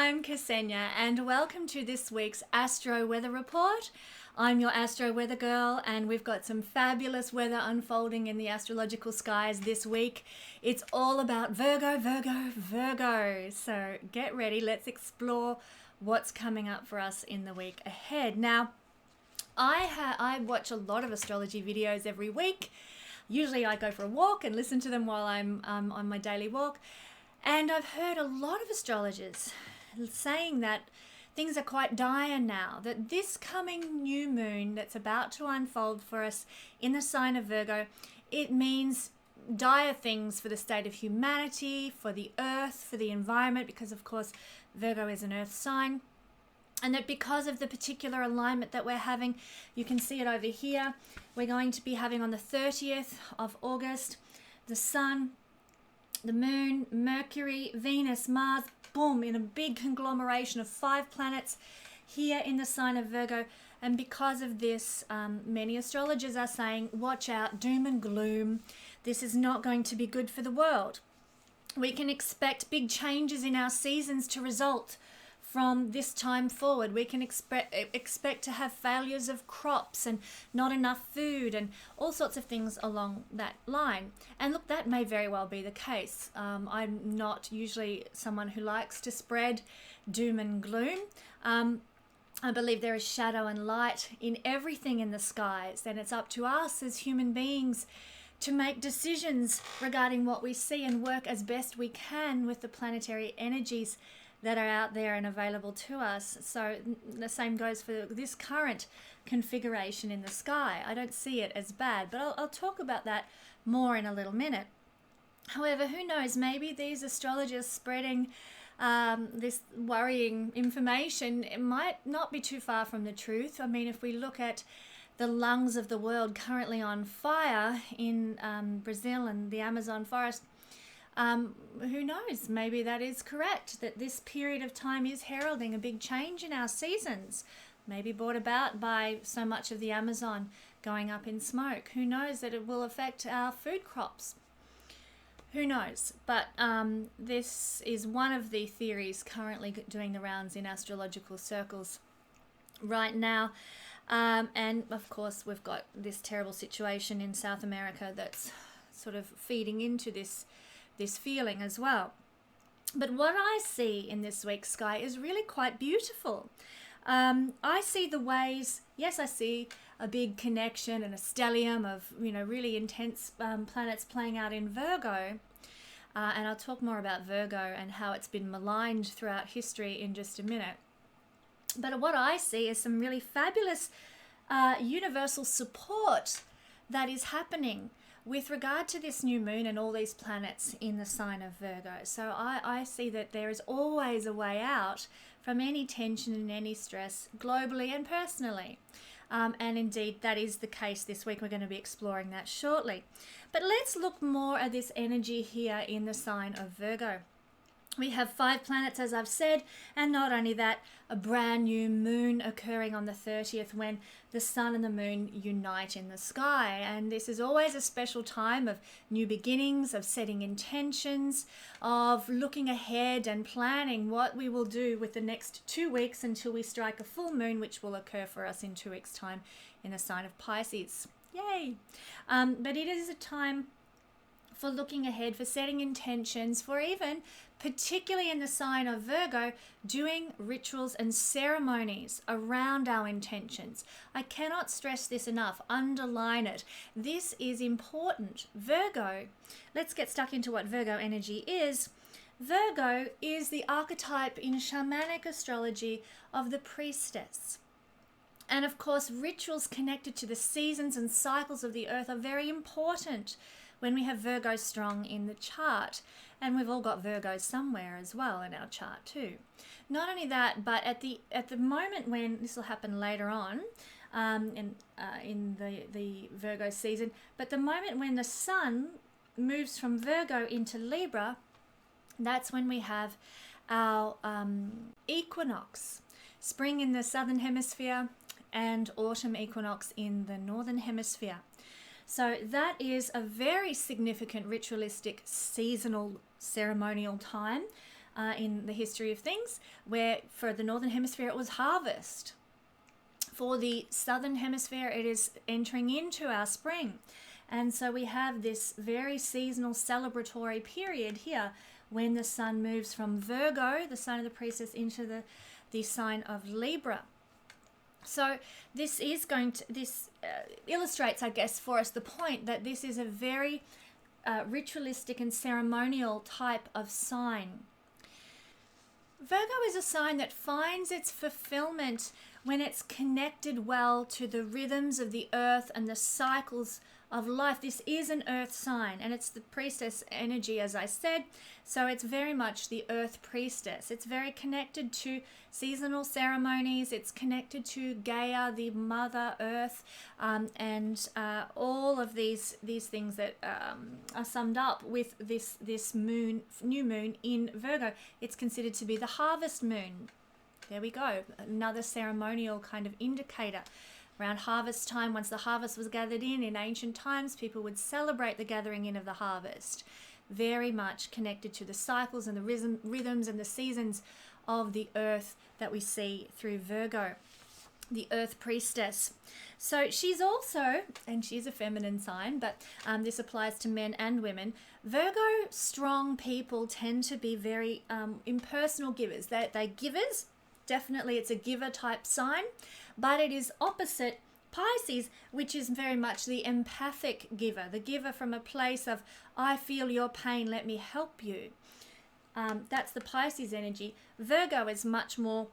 I'm Kesenya and welcome to this week's Astro Weather Report. I'm your Astro Weather Girl and we've got some fabulous weather unfolding in the astrological skies this week. It's all about Virgo, Virgo, Virgo. So get ready, let's explore what's coming up for us in the week ahead. Now, I watch a lot of astrology videos every week. Usually I go for a walk and listen to them while I'm on my daily walk. And I've heard a lot of astrologers saying that things are quite dire now, that this coming new moon that's about to unfold for us in the sign of Virgo, it means dire things for the state of humanity, for the earth, for the environment, because of course Virgo is an earth sign. And that because of the particular alignment that we're having, you can see it over here, we're going to be having on the 30th of August, the Sun, the Moon, Mercury, Venus, Mars, boom, in a big conglomeration of 5 planets here in the sign of Virgo. And because of this, many astrologers are saying, watch out, doom and gloom. This is not going to be good for the world. We can expect big changes in our seasons to result from this time forward. We can expect to have failures of crops and not enough food and all sorts of things along that line. And look, that may very well be the case. I'm not usually someone who likes to spread doom and gloom. I believe there is shadow and light in everything in the skies, and it's up to us as human beings to make decisions regarding what we see and work as best we can with the planetary energies that are out there and available to us. So the same goes for this current configuration in the sky. I don't see it as bad, but I'll talk about that more in a little minute. However, who knows, maybe these astrologers spreading this worrying information, it might not be too far from the truth. I mean, if we look at the lungs of the world currently on fire in Brazil and the Amazon forest, who knows, maybe that is correct, that this period of time is heralding a big change in our seasons, maybe brought about by so much of the Amazon going up in smoke. Who knows that it will affect our food crops? Who knows? But this is one of the theories currently doing the rounds in astrological circles right now. And of course, we've got this terrible situation in South America that's sort of feeding into this feeling as well. But what I see in this week's sky is really quite beautiful. I see the ways, yes, I see a big connection and a stellium of, really intense planets playing out in Virgo. And I'll talk more about Virgo and how it's been maligned throughout history in just a minute. But what I see is some really fabulous universal support that is happening with regard to this new moon and all these planets in the sign of Virgo. So I see that there is always a way out from any tension and any stress, globally and personally. And indeed, that is the case this week. We're going to be exploring that shortly. But let's look more at this energy here in the sign of Virgo. We have 5 planets, as I've said, and not only that, a brand new moon occurring on the 30th when the sun and the moon unite in the sky. And this is always a special time of new beginnings, of setting intentions, of looking ahead and planning what we will do with the next 2 weeks until we strike a full moon, which will occur for us in 2 weeks' time in the sign of Pisces. Yay! But it is a time for looking ahead, for setting intentions, for even, particularly in the sign of Virgo, doing rituals and ceremonies around our intentions. I cannot stress this enough, underline it. This is important. Virgo, let's get stuck into what Virgo energy is. Virgo is the archetype in shamanic astrology of the priestess. And of course, rituals connected to the seasons and cycles of the earth are very important when we have Virgo strong in the chart. And we've all got Virgo somewhere as well in our chart too. Not only that, but at the moment when, this will happen later on in the Virgo season, but the moment when the sun moves from Virgo into Libra, that's when we have our equinox. Spring in the southern hemisphere and autumn equinox in the northern hemisphere. So that is a very significant ritualistic seasonal ceremonial time in the history of things, where for the Northern Hemisphere it was harvest. For the Southern Hemisphere, it is entering into our spring. And so we have this very seasonal celebratory period here when the sun moves from Virgo, the sign of the priestess, into the sign of Libra. So this illustrates, I guess, for us the point that this is a very ritualistic and ceremonial type of sign. Virgo is a sign that finds its fulfillment when it's connected well to the rhythms of the earth and the cycles of life. This is an earth sign, and it's the priestess energy, as I said, so it's very much the earth priestess. It's very connected to seasonal ceremonies. It's connected to Gaia, the mother earth, and all of these things that are summed up with this new moon in Virgo. It's considered to be the harvest moon. There we go, another ceremonial kind of indicator. Around harvest time, once the harvest was gathered in ancient times, people would celebrate the gathering in of the harvest. Very much connected to the cycles and the rhythms and the seasons of the earth that we see through Virgo, the earth priestess. So she's also, and she's a feminine sign, but this applies to men and women. Virgo strong people tend to be very impersonal givers. They're givers. Definitely it's a giver type sign, but it is opposite Pisces, which is very much the empathic giver, the giver from a place of, I feel your pain, let me help you. That's the Pisces energy. Virgo is much more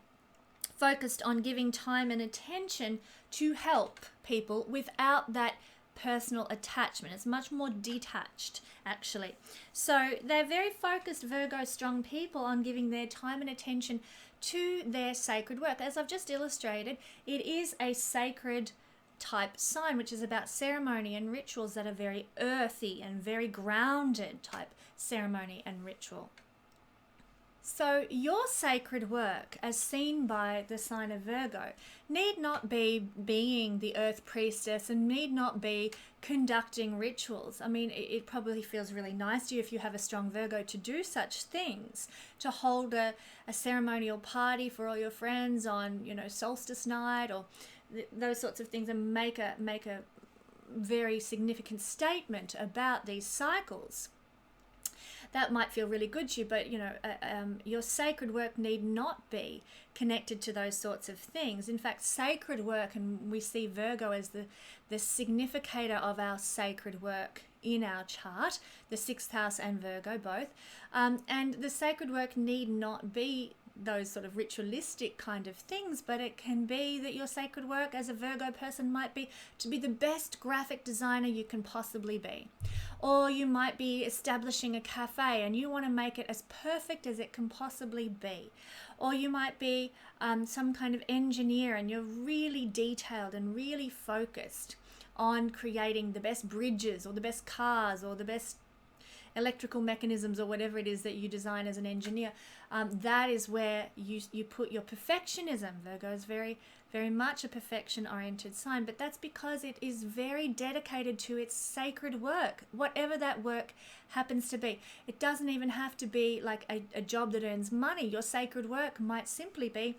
focused on giving time and attention to help people without that personal attachment. It's much more detached, actually. So they're very focused, Virgo strong people, on giving their time and attention to their sacred work. As I've just illustrated, it is a sacred type sign, which is about ceremony and rituals that are very earthy and very grounded type ceremony and ritual. So your sacred work, as seen by the sign of Virgo, need not be being the earth priestess and need not be conducting rituals. I mean, it probably feels really nice to you if you have a strong Virgo to do such things, to hold a ceremonial party for all your friends on, solstice night or those sorts of things, and make a very significant statement about these cycles. That might feel really good to you, but your sacred work need not be connected to those sorts of things. In fact, sacred work, and we see Virgo as the significator of our sacred work in our chart, the 6th house and Virgo both, and the sacred work need not be those sort of ritualistic kind of things, but it can be that your sacred work as a Virgo person might be to be the best graphic designer you can possibly be. Or you might be establishing a cafe and you want to make it as perfect as it can possibly be. Or you might be some kind of engineer and you're really detailed and really focused on creating the best bridges or the best cars or the best electrical mechanisms or whatever it is that you design as an engineer. That is where you put your perfectionism. Virgo is very, very much a perfection-oriented sign, but that's because it is very dedicated to its sacred work, whatever that work happens to be. It doesn't even have to be like a job that earns money. Your sacred work might simply be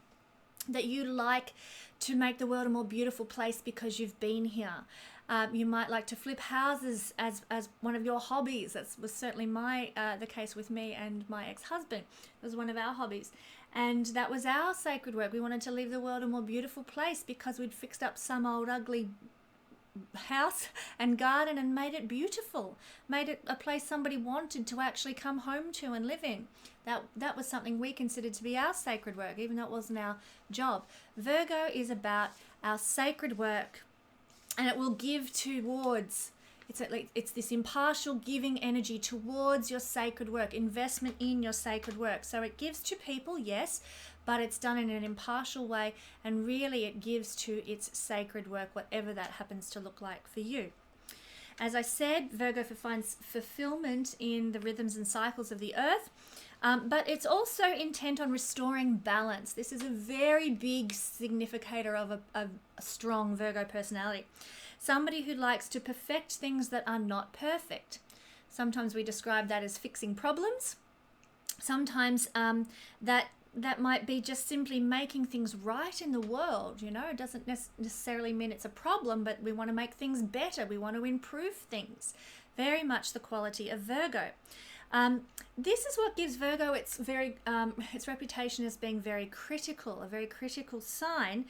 that you like to make the world a more beautiful place because you've been here. You might like to flip houses as one of your hobbies. That was certainly the case with me and my ex-husband. It was one of our hobbies. And that was our sacred work. We wanted to leave the world a more beautiful place because we'd fixed up some old ugly house and garden and made it beautiful. Made it a place somebody wanted to actually come home to and live in. That was something we considered to be our sacred work, even though it wasn't our job. Virgo is about our sacred work, and it will give towards, it's this impartial giving energy towards your sacred work, investment in your sacred work. So it gives to people, yes, but it's done in an impartial way, and really it gives to its sacred work, whatever that happens to look like for you. As I said, Virgo finds fulfillment in the rhythms and cycles of the earth, but it's also intent on restoring balance. This is a very big significator of a strong Virgo personality. Somebody who likes to perfect things that are not perfect. Sometimes we describe that as fixing problems. Sometimes that might be just simply making things right in the world. You know, it doesn't necessarily mean it's a problem, but we want to make things better. We want to improve things. Very much the quality of Virgo. This is what gives Virgo its reputation as being very critical, a very critical sign.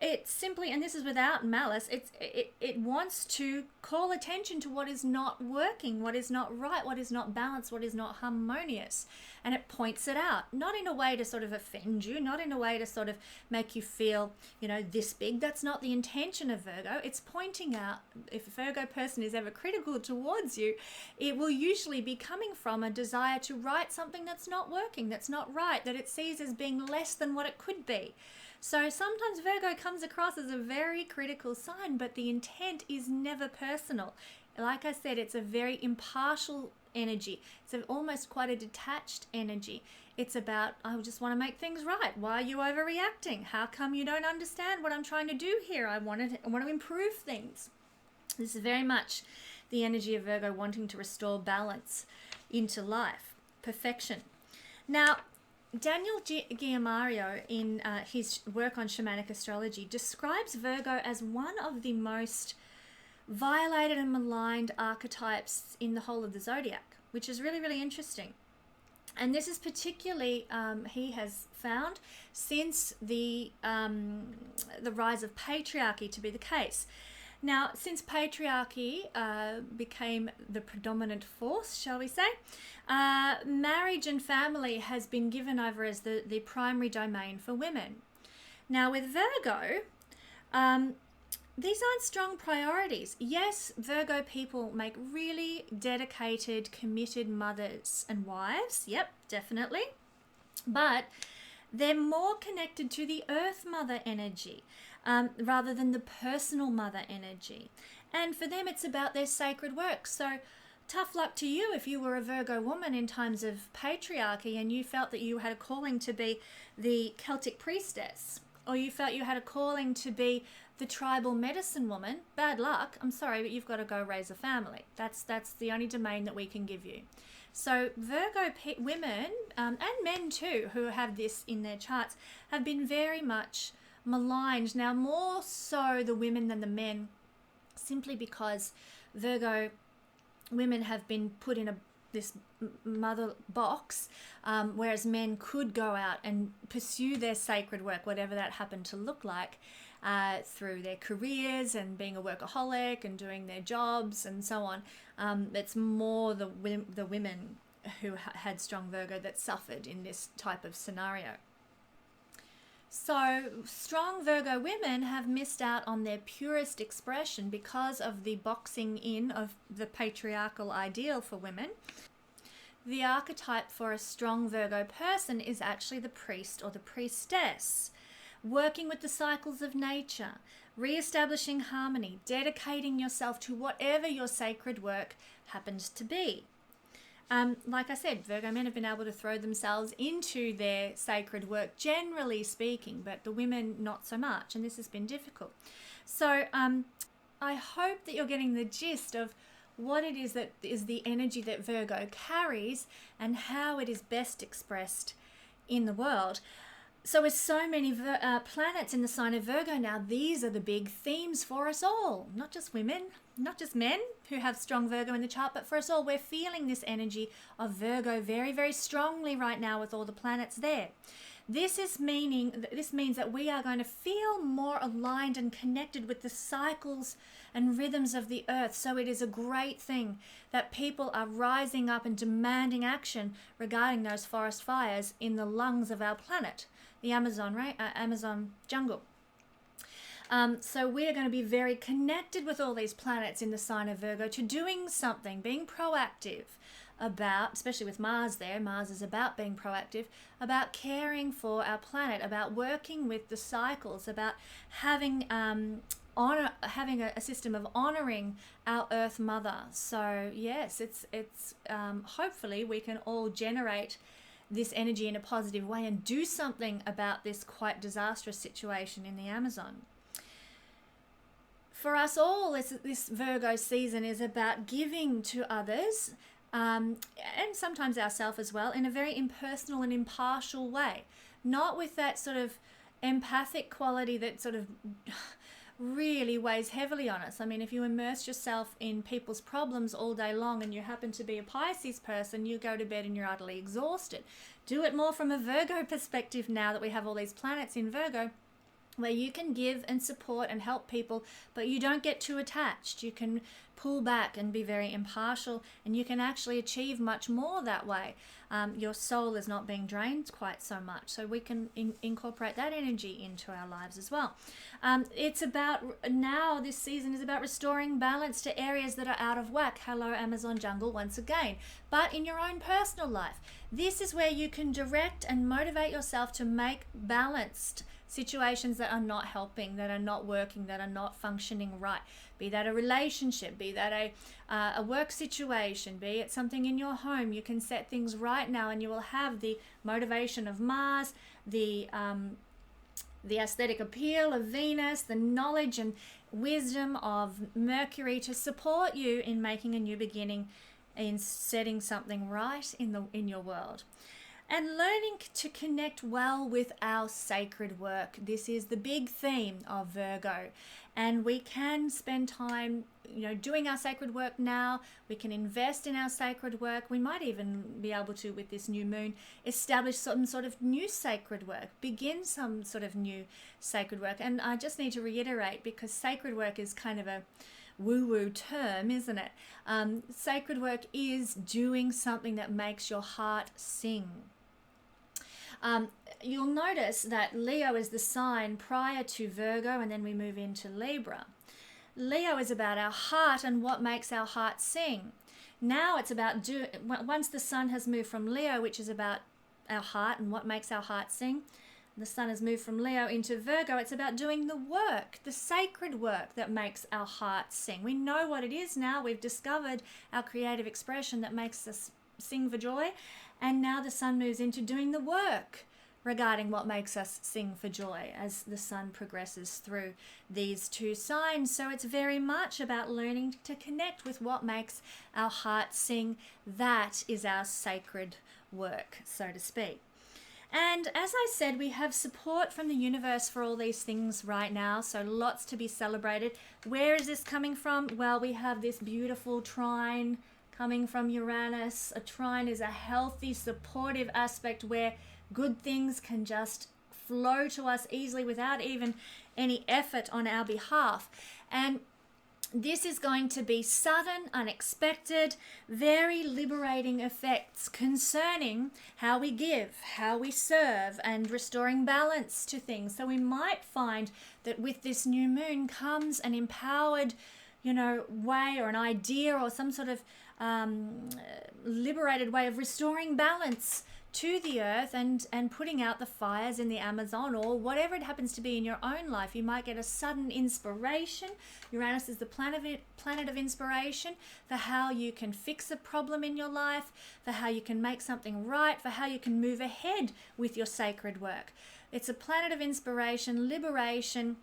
It's simply, and this is without malice, it wants to call attention to what is not working, what is not right, what is not balanced, what is not harmonious. And it points it out, not in a way to sort of offend you, not in a way to sort of make you feel, you know, this big. That's not the intention of Virgo. It's pointing out, if a Virgo person is ever critical towards you, it will usually be coming from a desire to right something that's not working, that's not right, that it sees as being less than what it could be. So sometimes Virgo comes across as a very critical sign, but the intent is never personal. Like I said, it's a very impartial energy. It's almost quite a detached energy. It's about, I just want to make things right. Why are you overreacting? How come you don't understand what I'm trying to do here? I want to improve things. This is very much the energy of Virgo wanting to restore balance into life, perfection. Now, Daniel Guillamario, in his work on shamanic astrology, describes Virgo as one of the most violated and maligned archetypes in the whole of the zodiac, which is really, really interesting. And this is particularly, he has found, since the rise of patriarchy to be the case. Now, since patriarchy became the predominant force, shall we say, marriage and family has been given over as the primary domain for women. Now, with Virgo, these aren't strong priorities. Yes, Virgo people make really dedicated, committed mothers and wives. Yep, definitely. But they're more connected to the Earth Mother energy rather than the personal mother energy. And for them, it's about their sacred work. So tough luck to you if you were a Virgo woman in times of patriarchy and you felt that you had a calling to be the Celtic priestess, or you felt you had a calling to be the tribal medicine woman. Bad luck. I'm sorry, but you've got to go raise a family. That's the only domain that we can give you. So Virgo women, and men too, who have this in their charts, have been very much maligned. Now, more so the women than the men, simply because Virgo women have been put in this mother box, whereas men could go out and pursue their sacred work, whatever that happened to look like, through their careers and being a workaholic and doing their jobs and so on. It's more the women who had strong Virgo that suffered in this type of scenario. So strong Virgo women have missed out on their purest expression because of the boxing in of the patriarchal ideal for women. The archetype for a strong Virgo person is actually the priest or the priestess, working with the cycles of nature, re-establishing harmony, dedicating yourself to whatever your sacred work happens to be. Like I said, Virgo men have been able to throw themselves into their sacred work, generally speaking, but the women not so much, and this has been difficult. So I hope that you're getting the gist of what it is that is the energy that Virgo carries and how it is best expressed in the world. So with so many planets in the sign of Virgo now, these are the big themes for us all, not just women, not just men who have strong Virgo in the chart, but for us all. We're feeling this energy of Virgo very, very strongly right now with all the planets there. This means that we are going to feel more aligned and connected with the cycles and rhythms of the earth. So it is a great thing that people are rising up and demanding action regarding those forest fires in the lungs of our planet, the Amazon, right? Amazon jungle. So we're going to be very connected with all these planets in the sign of Virgo to doing something, being proactive about, especially with Mars there. Mars is about being proactive, about caring for our planet, about working with the cycles, about having a system of honoring our Earth Mother. So yes, it's hopefully we can all generate this energy in a positive way and do something about this quite disastrous situation in the Amazon. For us all, this Virgo season is about giving to others and sometimes ourselves as well, in a very impersonal and impartial way, not with that sort of empathic quality that sort of really weighs heavily on us. I mean, if you immerse yourself in people's problems all day long and you happen to be a Pisces person, you go to bed and you're utterly exhausted. Do it more from a Virgo perspective now that we have all these planets in Virgo, where you can give and support and help people, but you don't get too attached. You can pull back and be very impartial, and you can actually achieve much more that way. Your soul is not being drained quite so much, so we can incorporate that energy into our lives as well. It's about, now this season is about restoring balance to areas that are out of whack. Hello, Amazon jungle, once again. But in your own personal life, this is where you can direct and motivate yourself to make balanced situations that are not helping, that are not working, that are not functioning right. Be that a relationship, be that a work situation, be it something in your home. You can set things right now, and you will have the motivation of Mars, the aesthetic appeal of Venus, the knowledge and wisdom of Mercury to support you in making a new beginning, in setting something right in your world. And learning to connect well with our sacred work. This is the big theme of Virgo. And we can spend time, doing our sacred work now. We can invest in our sacred work. We might even be able to, with this new moon, establish some sort of new sacred work, begin some sort of new sacred work. And I just need to reiterate, because sacred work is kind of a woo-woo term, isn't it? Sacred work is doing something that makes your heart sing. You'll notice that Leo is the sign prior to Virgo, and then we move into Libra. Leo is about our heart and what makes our heart sing. Now it's about once the sun has moved from Leo, which is about our heart and what makes our heart sing, the sun has moved from Leo into Virgo, it's about doing the work, the sacred work that makes our heart sing. We know what it is now. We've discovered our creative expression that makes us sing for joy. And now the sun moves into doing the work regarding what makes us sing for joy as the sun progresses through these two signs. So it's very much about learning to connect with what makes our heart sing. That is our sacred work, so to speak. And as I said, we have support from the universe for all these things right now, so lots to be celebrated. Where is this coming from? Well, we have this beautiful trine coming from Uranus. A trine is a healthy, supportive aspect where good things can just flow to us easily without even any effort on our behalf. And this is going to be sudden, unexpected, very liberating effects concerning how we give, how we serve, and restoring balance to things. So we might find that with this new moon comes an empowered, way, or an idea, or some sort of liberated way of restoring balance to the earth and putting out the fires in the Amazon, or whatever it happens to be in your own life. You might get a sudden inspiration. Uranus is the planet of inspiration for how you can fix a problem in your life, for how you can make something right, for how you can move ahead with your sacred work. It's a planet of inspiration, liberation,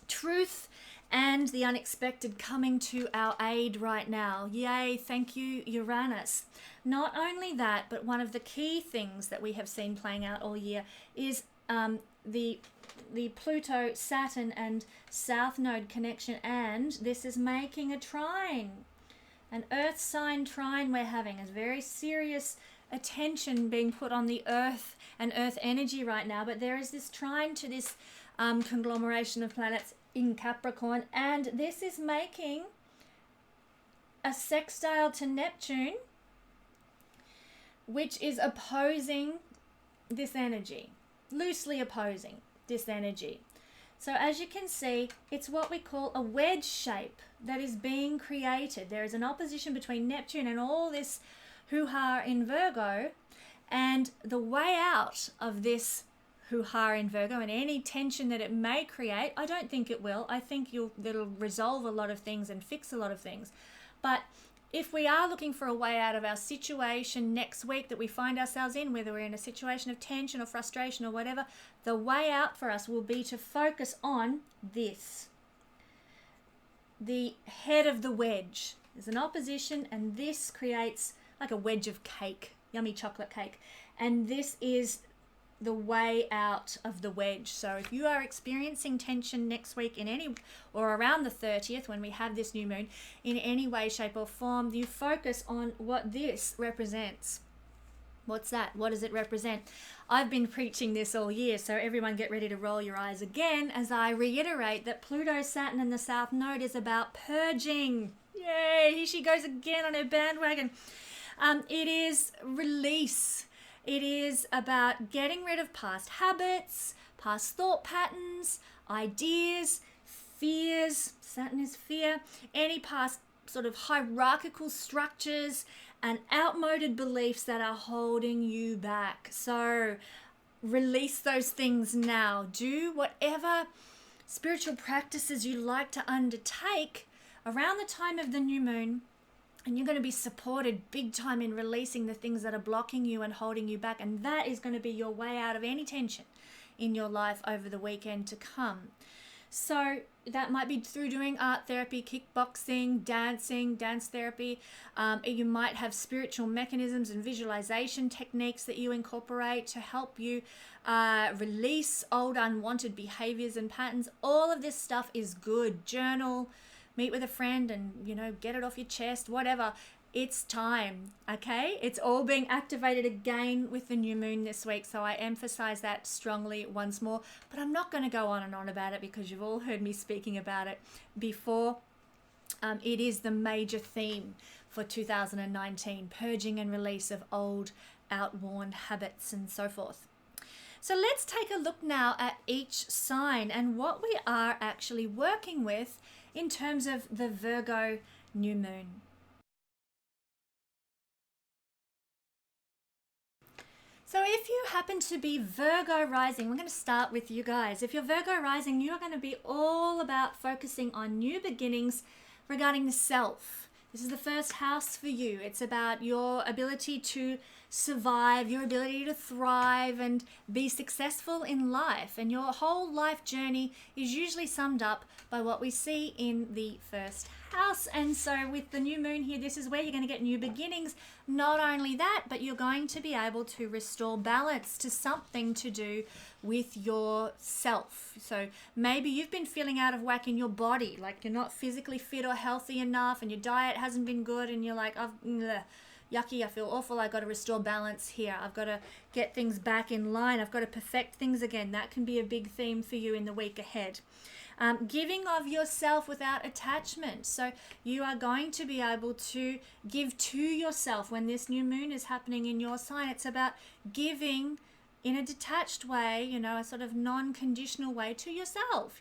truth, and the unexpected coming to our aid right now. Yay, thank you, Uranus. Not only that, but one of the key things that we have seen playing out all year is the Pluto, Saturn, and South Node connection, and this is making a trine. An Earth sign trine we're having. A very serious attention being put on the Earth and Earth energy right now, but there is this trine to this conglomeration of planets in Capricorn, and this is making a sextile to Neptune, which is opposing this energy, loosely opposing this energy. So as you can see, it's what we call a wedge shape that is being created. There is an opposition between Neptune and all this hoo-ha in Virgo, and the way out of this hoo-ha in Virgo and any tension that it may create, I don't think it will. I think it'll resolve a lot of things and fix a lot of things. But if we are looking for a way out of our situation next week that we find ourselves in, whether we're in a situation of tension or frustration or whatever, the way out for us will be to focus on this. The head of the wedge. There's an opposition, and this creates like a wedge of cake, yummy chocolate cake. And this is the way out of the wedge. So if you are experiencing tension next week in any, or around the 30th when we have this new moon, in any way, shape or form, you focus on what this represents. What's that? What does it represent? I've been preaching this all year, so everyone get ready to roll your eyes again as I reiterate that Pluto, Saturn and the South Node is about purging. Yay, here she goes again on her bandwagon. It is release. It is about getting rid of past habits, past thought patterns, ideas, fears. Saturn is fear. Any past sort of hierarchical structures and outmoded beliefs that are holding you back. So release those things now. Do whatever spiritual practices you like to undertake around the time of the new moon. And you're going to be supported big time in releasing the things that are blocking you and holding you back. And that is going to be your way out of any tension in your life over the weekend to come. So that might be through doing art therapy, kickboxing, dancing, dance therapy. You might have spiritual mechanisms and visualization techniques that you incorporate to help you release old unwanted behaviors and patterns. All of this stuff is good. Journal, meet with a friend and, get it off your chest, whatever. It's time, okay? It's all being activated again with the new moon this week, so I emphasize that strongly once more. But I'm not going to go on and on about it because you've all heard me speaking about it before. It is the major theme for 2019, purging and release of old, outworn habits and so forth. So let's take a look now at each sign and what we are actually working with in terms of the Virgo new moon. So if you happen to be Virgo Rising, we're going to start with you guys. If you're Virgo Rising, you're going to be all about focusing on new beginnings regarding the self. This is the first house for you. It's about your ability to survive, your ability to thrive and be successful in life. And your whole life journey is usually summed up by what we see in the first house. And so with the new moon here, this is where you're going to get new beginnings. Not only that, but you're going to be able to restore balance to something to do with yourself. So maybe you've been feeling out of whack in your body, like you're not physically fit or healthy enough and your diet hasn't been good and you're like, yucky, I feel awful, I've got to restore balance here. I've got to get things back in line. I've got to perfect things again. That can be a big theme for you in the week ahead. Giving of yourself without attachment. So you are going to be able to give to yourself when this new moon is happening in your sign. It's about giving in a detached way, a sort of non-conditional way to yourself,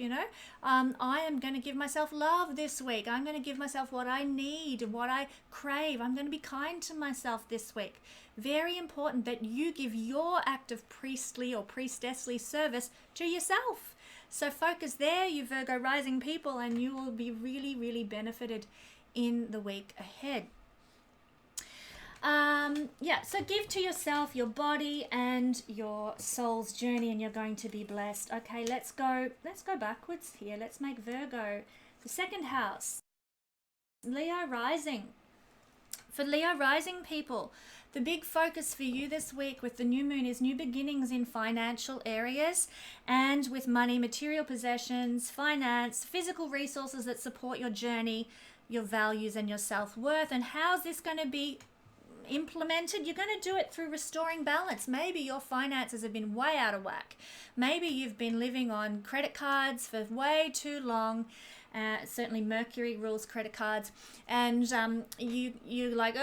I am going to give myself love this week. I'm going to give myself what I need and what I crave. I'm going to be kind to myself this week. Very important that you give your act of priestly or priestessly service to yourself. So focus there, you Virgo rising people, and you will be really, really benefited in the week ahead. So give to yourself, your body and your soul's journey, and you're going to be blessed. Okay, let's go backwards here. Let's make Virgo the second house. Leo rising. For Leo rising people, the big focus for you this week with the new moon is new beginnings in financial areas and with money, material possessions, finance, physical resources that support your journey, your values and your self-worth. And how's this going to be implemented? You're going to do it through restoring balance. Maybe your finances have been way out of whack. Maybe you've been living on credit cards for way too long. Certainly Mercury rules credit cards, and you like,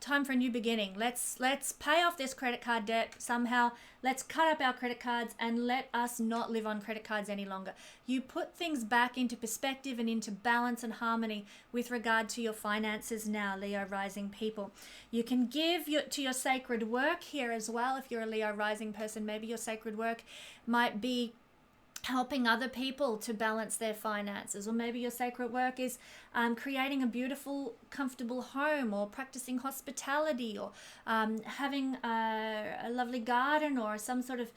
time for a new beginning. Let's pay off this credit card debt somehow. Let's cut up our credit cards and let us not live on credit cards any longer. You put things back into perspective and into balance and harmony with regard to your finances now, Leo rising people. You can give to your sacred work here as well. If you're a Leo rising person, maybe your sacred work might be helping other people to balance their finances, or maybe your sacred work is creating a beautiful, comfortable home, or practicing hospitality, or having a lovely garden, or some sort of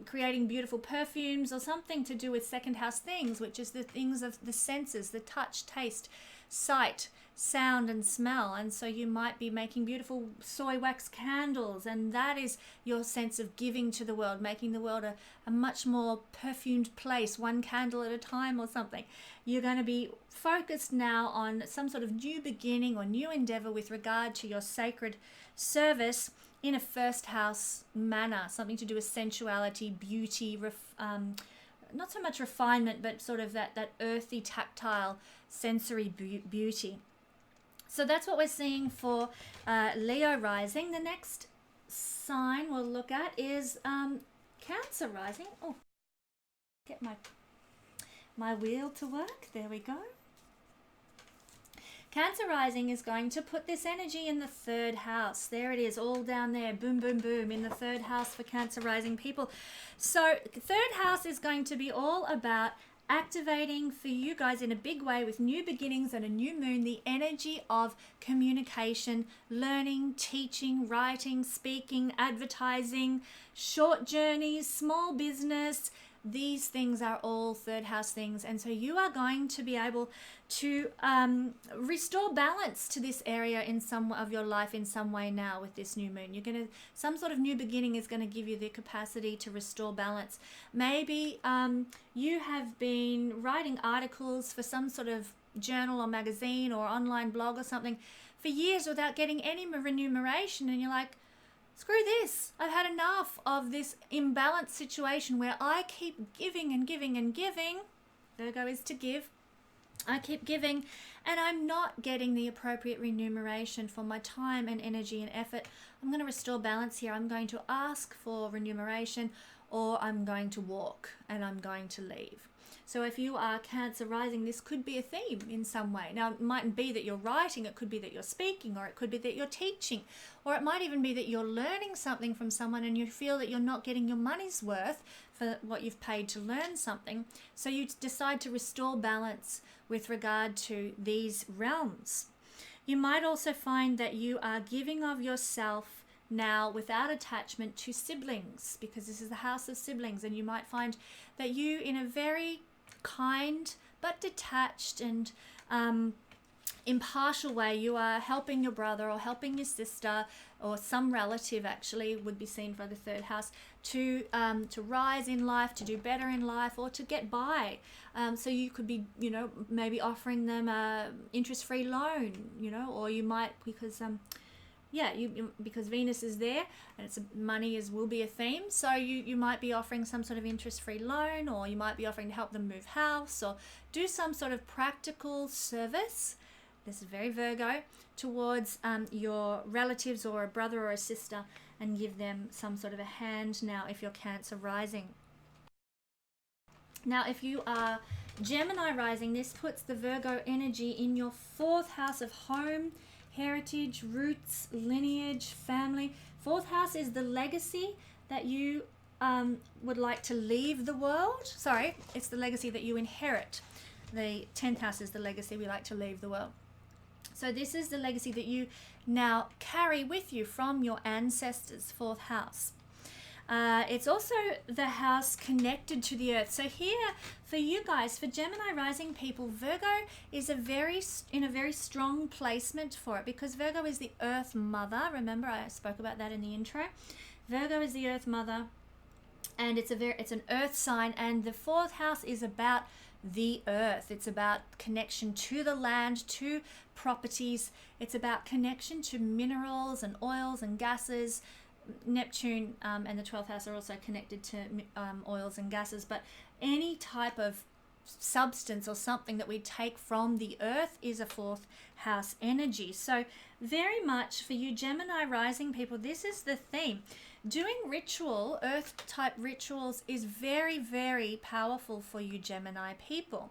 creating beautiful perfumes, or something to do with second house things, which is the things of the senses, the touch, taste, sight, sound and smell, and so you might be making beautiful soy wax candles, and that is your sense of giving to the world, making the world a much more perfumed place, one candle at a time or something. You're going to be focused now on some sort of new beginning or new endeavor with regard to your sacred service in a first house manner, something to do with sensuality, beauty, not so much refinement, but sort of that earthy, tactile, sensory beauty. So that's what we're seeing for Leo Rising. The next sign we'll look at is Cancer Rising. Oh, get my wheel to work. There we go. Cancer Rising is going to put this energy in the third house. There it is, all down there. Boom, boom, boom, in the third house for Cancer Rising people. So third house is going to be all about activating for you guys in a big way with new beginnings and a new moon, the energy of communication, learning, teaching, writing, speaking, advertising, short journeys, small business. These things are all third house things, and so you are going to be able to restore balance to this area in some of your life in some way now with this new moon. Some sort of new beginning is going to give you the capacity to restore balance. Maybe you have been writing articles for some sort of journal or magazine or online blog or something for years without getting any remuneration, and you're like, screw this. I've had enough of this imbalanced situation where I keep giving and giving and giving. Virgo is to give. I keep giving and I'm not getting the appropriate remuneration for my time and energy and effort. I'm going to restore balance here. I'm going to ask for remuneration, or I'm going to walk and I'm going to leave. So if you are Cancer Rising, this could be a theme in some way. Now, it mightn't be that you're writing, it could be that you're speaking, or it could be that you're teaching, or it might even be that you're learning something from someone and you feel that you're not getting your money's worth for what you've paid to learn something. So you decide to restore balance with regard to these realms. You might also find that you are giving of yourself now without attachment to siblings, because this is the house of siblings, and you might find that you, in a very kind but detached and impartial way, you are helping your brother or helping your sister or some relative, actually would be seen for the third house, to rise in life, to do better in life, or to get by. So you could be, maybe offering them a interest-free loan, or you might, because because Venus is there and money will be a theme, so you might be offering some sort of interest-free loan, or you might be offering to help them move house or do some sort of practical service. This is very Virgo, towards your relatives or a brother or a sister, and give them some sort of a hand now if you're Cancer Rising. Now, if you are Gemini Rising, this puts the Virgo energy in your fourth house of home, heritage, roots, lineage, family. Fourth house is the legacy that you would like to leave the world. Sorry, it's the legacy that you inherit. The 10th house is the legacy we like to leave the world. So this is the legacy that you now carry with you from your ancestors, fourth house. It's also the house connected to the earth. So here, for you guys, for Gemini Rising people, Virgo is in a very strong placement for it, because Virgo is the earth mother. Remember, I spoke about that in the intro. Virgo is the earth mother, and it's an earth sign, and the fourth house is about the earth. It's about connection to the land, to properties. It's about connection to minerals and oils and gases. Neptune and the 12th house are also connected to oils and gases, but any type of substance or something that we take from the earth is a fourth house energy. So very much for you Gemini Rising people, this is the theme. Doing ritual, earth type rituals, is very, very powerful for you Gemini people.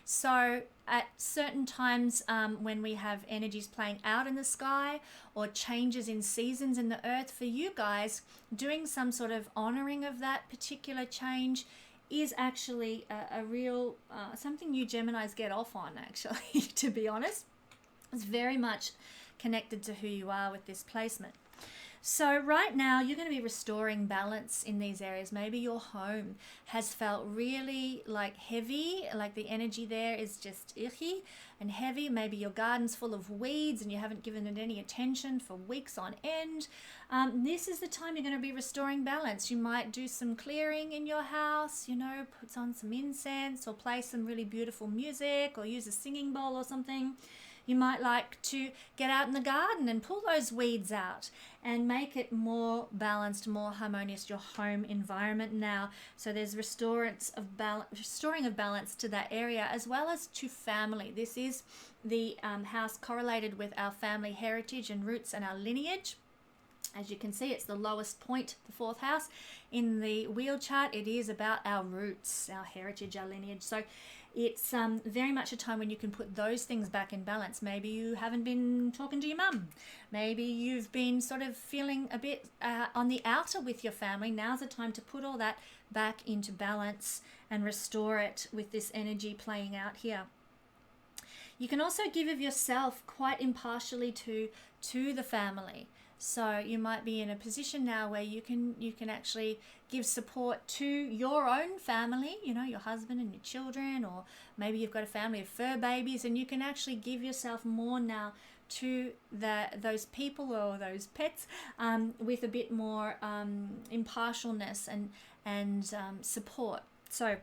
So at certain times when we have energies playing out in the sky, or changes in seasons in the earth, for you guys, doing some sort of honoring of that particular change is actually a real something you Geminis get off on, actually, to be honest. It's very much connected to who you are with this placement. So right now you're going to be restoring balance in these areas. Maybe your home has felt really like heavy, like the energy there is just icky and heavy. Maybe your garden's full of weeds and you haven't given it any attention for weeks on end. This is the time you're going to be restoring balance. You might do some clearing in your house, put on some incense or play some really beautiful music or use a singing bowl or something. You might like to get out in the garden and pull those weeds out and make it more balanced, more harmonious, your home environment now. So there's restoring of balance to that area as well as to family. This is the house correlated with our family heritage and roots and our lineage. As you can see, it's the lowest point, the fourth house. In the wheel chart, it is about our roots, our heritage, our lineage. So it's very much a time when you can put those things back in balance. Maybe you haven't been talking to your mum. Maybe you've been sort of feeling a bit on the outer with your family. Now's the time to put all that back into balance and restore it with this energy playing out here. You can also give of yourself quite impartially to the family. So you might be in a position now where you can actually give support to your own family, your husband and your children, or maybe you've got a family of fur babies, and you can actually give yourself more now to those people or those pets with a bit more impartialness and support. So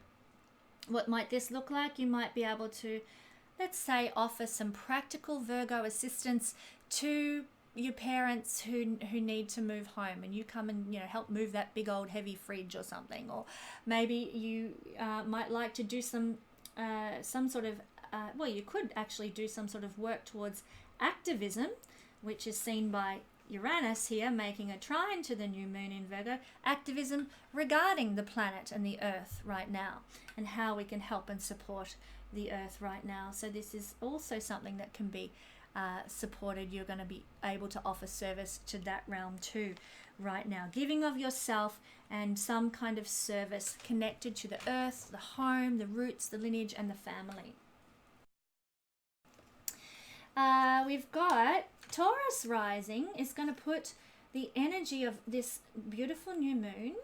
what might this look like? You might be able to, let's say, offer some practical Virgo assistance to your parents who need to move home, and you come and help move that big old heavy fridge or something. Or maybe you might like to do some sort of you could actually do some sort of work towards activism, which is seen by Uranus here making a trine to the new moon in Virgo. Activism regarding the planet and the earth right now, and how we can help and support the earth right now. So this is also something that can be supported. You're going to be able to offer service to that realm too right now. Giving of yourself and some kind of service connected to the earth, the home, the roots, the lineage, and the family. We've got Taurus Rising is going to put the energy of this beautiful new moon,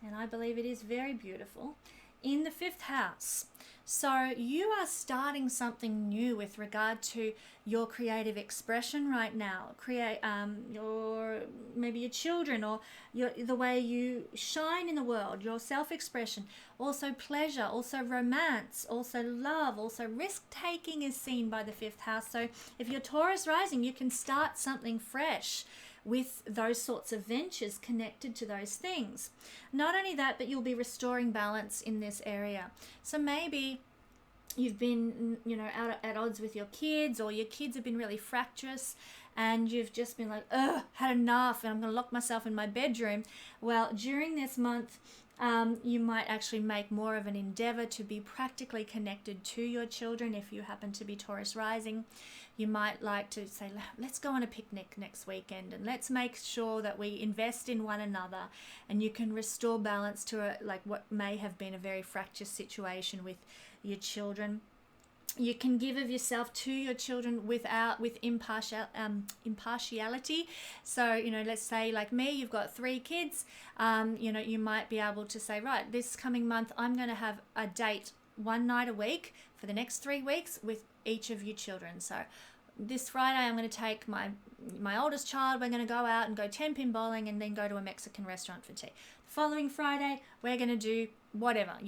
and I believe it is very beautiful, in the fifth house. So you are starting something new with regard to your creative expression right now. Maybe your children, or the way you shine in the world, your self-expression, also pleasure, also romance, also love, also risk-taking is seen by the fifth house. So if you're Taurus rising, you can start something fresh with those sorts of ventures connected to those things. Not only that, but you'll be restoring balance in this area. So maybe you've been, out at odds with your kids, or your kids have been really fractious, and you've just been like, had enough, and I'm going to lock myself in my bedroom. Well, during this month, you might actually make more of an endeavor to be practically connected to your children. If you happen to be Taurus rising, you might like to say, let's go on a picnic next weekend, and let's make sure that we invest in one another, and you can restore balance to what may have been a very fractious situation with your children. You can give of yourself to your children with impartiality. So, let's say like me, you've got 3 kids. You might be able to say, right, this coming month, I'm going to have a date one night a week for the next 3 weeks with each of you children. So this Friday, I'm going to take my oldest child. We're going to go out and go 10-pin bowling and then go to a Mexican restaurant for tea. The following Friday, we're going to do whatever,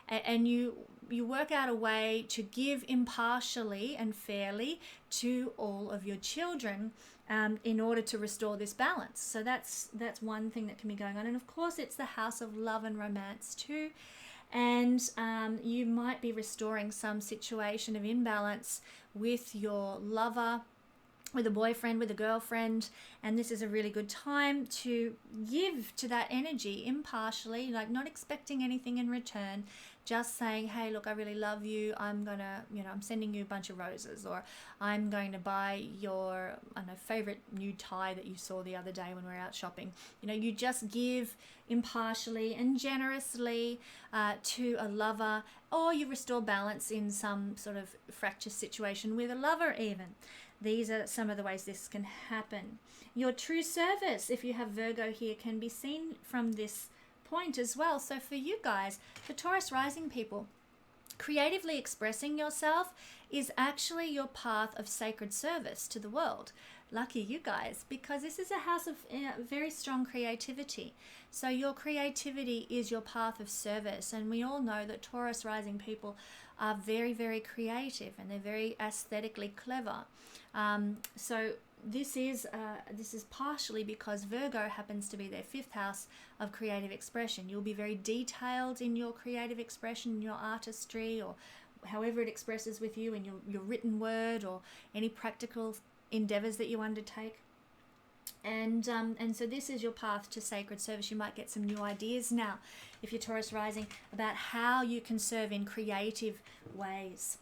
and you work out a way to give impartially and fairly to all of your children in order to restore this balance. So that's one thing that can be going on. And of course, it's the house of love and romance too. And you might be restoring some situation of imbalance with your lover, with a boyfriend, with a girlfriend, and this is a really good time to give to that energy impartially, not expecting anything in return, just saying, hey, look, I really love you. I'm going to, I'm sending you a bunch of roses, or I'm going to buy your, I don't know, favorite new tie that you saw the other day when we were out shopping. You just give impartially and generously to a lover, or you restore balance in some sort of fractious situation with a lover even. These are some of the ways this can happen. Your true service, if you have Virgo here, can be seen from this point as well. So for you guys, the Taurus Rising people, creatively expressing yourself is actually your path of sacred service to the world. Lucky you guys, because this is a house of very strong creativity. So your creativity is your path of service. And we all know that Taurus Rising people are very, very creative, and they're very aesthetically clever. So this is partially because Virgo happens to be their 5th house of creative expression. You'll be very detailed in your creative expression, in your artistry, or however it expresses with you in your written word, or any practical endeavors that you undertake. And so this is your path to sacred service. You might get some new ideas now, if you're Taurus Rising, about how you can serve in creative ways.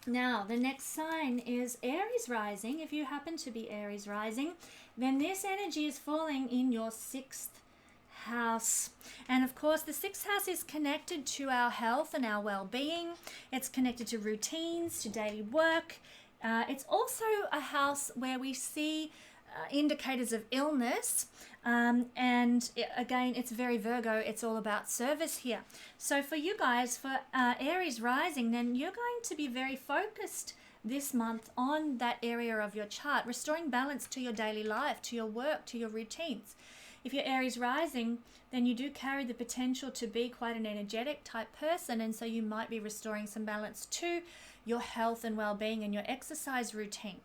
Now, the next sign is Aries Rising. If you happen to be Aries Rising, then this energy is falling in your 6th house. And of course, the 6th house is connected to our health and our well-being. It's connected to routines, to daily work. It's also a house where we see indicators of illness. Again, it's very Virgo. It's all about service here. So for you guys, for Aries Rising, then you're going to be very focused this month on that area of your chart, restoring balance to your daily life, to your work, to your routines. If you're Aries Rising, then you do carry the potential to be quite an energetic type person, and so you might be restoring some balance to your health and well-being and your exercise routine.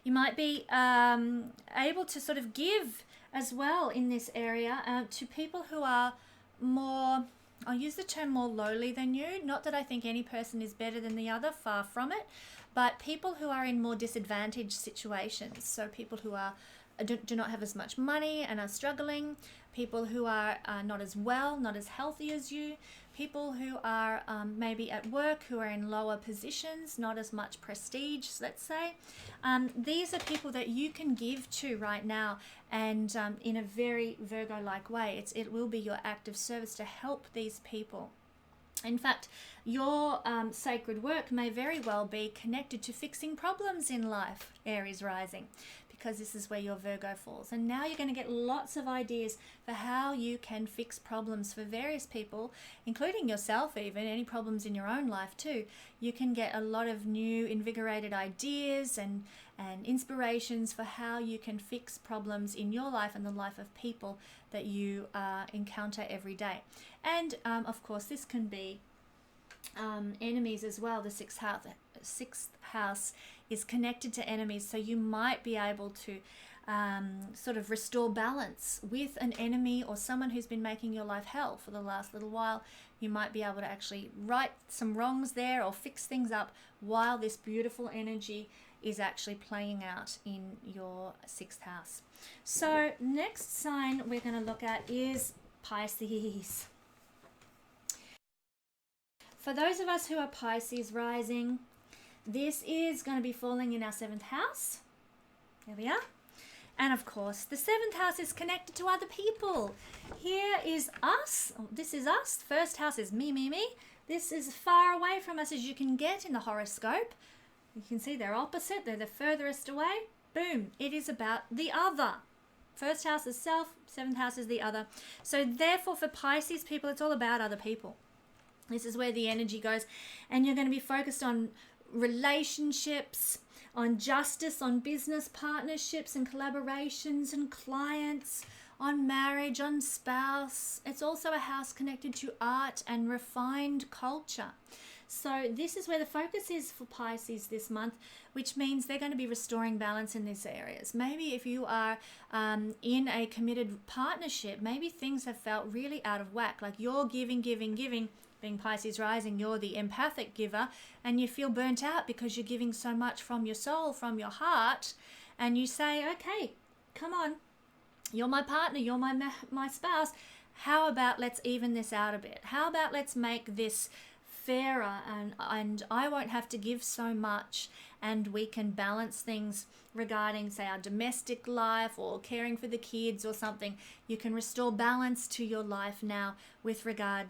You might be able to sort of give as well in this area to people who are more, I'll use the term more lowly than you. Not that I think any person is better than the other, far from it, but people who are in more disadvantaged situations. So people who are do not have as much money and are struggling, people who are not as well, not as healthy as you, people who are maybe at work who are in lower positions, not as much prestige, let's say. These are people that you can give to right now, and in a very Virgo-like way. It will be your act of service to help these people. In fact, your sacred work may very well be connected to fixing problems in life, Aries Rising, because this is where your Virgo falls. And now you're going to get lots of ideas for how you can fix problems for various people, including yourself even, any problems in your own life too. You can get a lot of new invigorated ideas and inspirations for how you can fix problems in your life and the life of people that you encounter every day. And of course, this can be enemies as well. The sixth house is connected to enemies, so you might be able to sort of restore balance with an enemy or someone who's been making your life hell for the last little while. You might be able to actually right some wrongs there or fix things up while this beautiful energy is actually playing out in your sixth house. So next sign we're going to look at is Pisces. For those of us who are Pisces rising, this is going to be falling in our 7th house. There we are. And of course, the 7th house is connected to other people. Here is us. This is us. First house is me, me, me. This is as far away from us as you can get in the horoscope. You can see they're opposite. They're the furthest away. Boom. It is about the other. First house is self. 7th house is the other. So therefore, for Pisces people, it's all about other people. This is where the energy goes. And you're going to be focused on relationships, on justice, on business partnerships and collaborations and clients, on marriage, on spouse. It's also a house connected to art and refined culture. So this is where the focus is for Pisces this month, which means they're going to be restoring balance in these areas. Maybe if you are in a committed partnership, maybe things have felt really out of whack, like you're giving. Being Pisces rising, you're the empathic giver, and you feel burnt out because you're giving so much from your soul, from your heart, and you say, okay, come on, you're my partner, you're my spouse, how about let's even this out a bit? How about let's make this fairer, and I won't have to give so much, and we can balance things regarding, say, our domestic life or caring for the kids or something. You can restore balance to your life now with regard